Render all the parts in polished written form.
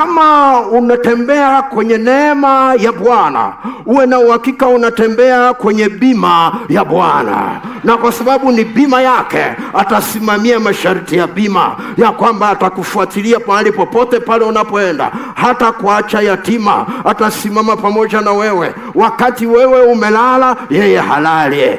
Kama unatembea kwenye neema ya Bwana, uwe na uhakika unatembea kwenye bima ya Bwana, na kwa sababu ni bima yake, atasimamia masharti ya bima ya kwamba atakufuatilia pahali popote pale unapoenda, hata kuacha yatima. Atasimama pamoja na wewe wakati wewe umelala, yeye halali.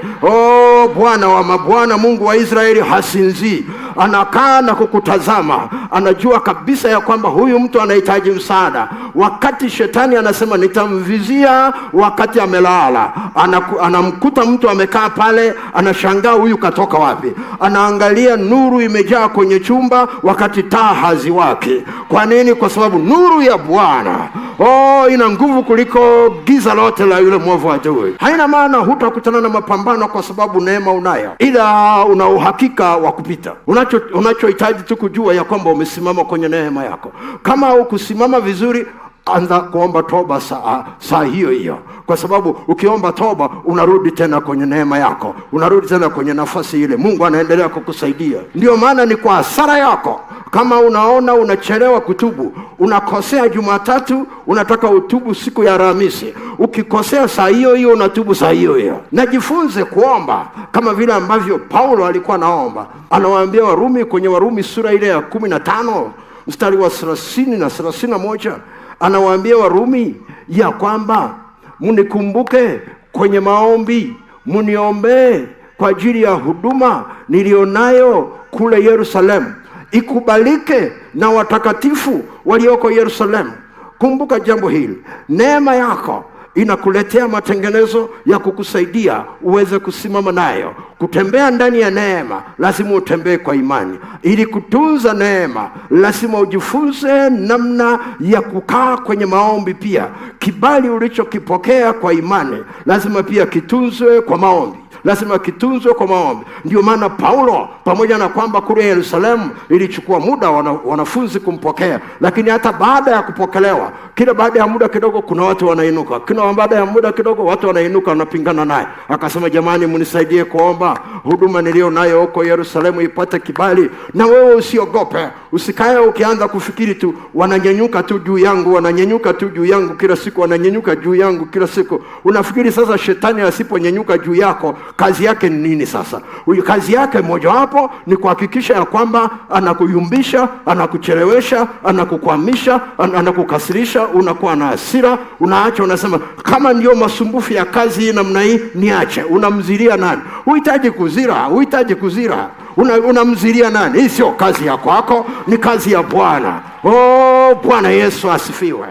Bwana wa mabwana, Mungu wa Israeli hasinzii. Anakaa na kukutazama, anajua kabisa ya kwamba huyu mtu anahitaji msaada. Wakati shetani anasema nitamvizia wakati amelala, anamkuta mtu amekaa pale, anashangaa huyu katoka wapi. Anaangalia nuru imejaa kwenye chumba wakati taa haziwaki. Kwa nini? Kwa sababu nuru ya Bwana ina nguvu kuliko giza lote la yule mwovu adui. Haina maana hutakutana na mapambano kwa sababu neema unayo, ila una uhakika wa kupita. Unachohitaji tu kujua ya kwamba umesimama kwenye neema yako. Kama ukusimama vizuri, anza kuomba toba saa hiyo hiyo, kwa sababu ukiomba toba unarudi tena kwenye neema yako, unarudi tena kwenye nafasi ile. Mungu anaendelea kukusaidia. Ndio maana ni kwa hasara yako kama unaona unachelewa kutubu. Unakosea Jumatatu, unataka utubu siku ya Alhamisi. Ukikosea saa hiyo hiyo, unatubu saa hiyo hiyo. Najifunze kuomba kama vile ambavyo Paulo alikuwa naomba. Anawaambia Warumi, kwenye Warumi sura ile ya 15 mstari wa 30 na 31, anawaambia Warumi ya kwamba munikumbuke kwenye maombi, muniombee kwa ajili ya huduma nilionayo kule Yerusalemu, ikubalike na watakatifu walioko Yerusalemu. Kumbuka jambo hili, neema yako inakuletea matengenezo ya kukusaidia uweze kusimama nayo. Kutembea ndani ya neema, lazima utembee kwa imani. Ili kutunza neema, lazima ujifunze namna ya kukaa kwenye maombi pia. Kibali ulichokipokea kwa imani, lazima pia kitunzwe kwa maombi. Lazima kitunzwe kwa maombi. Ndio maana Paulo, pamoja na kwamba kule Yerusalemu ilichukua muda wanafunzi kumpokea, lakini hata baada ya kupokelewa, kila baada ya muda kidogo kuna watu wanainuka, kila baada ya muda kidogo watu wanainuka wanapingana naye. Akasema, jamani, mnisaidie kuomba huduma nilio nayo huko Yerusalemu ipate kibali. Na wewe usiogope, usikae ukianza kufikiri tu wananyanyuka tu juu yangu, wananyanyuka tu juu yangu kila siku, wananyanyuka juu yangu kila siku. Unafikiri sasa shetani asiponyanyuka juu yako, kazi yake ni nini sasa? Kazi yake mojawapo ni kuhakikisha ya kwamba anakuyumbisha, anakuchelewesha, anakukwamisha, anakukasirisha, unakuwa na hasira, unaacha, unasema kama ndio masumbufu ya kazi hii namna hii niache. Unamzilia nani? Huhitaji kuzira. Unamzilia nani? Hii sio kazi ya kwako, ni kazi ya Bwana. Bwana Yesu asifiwe.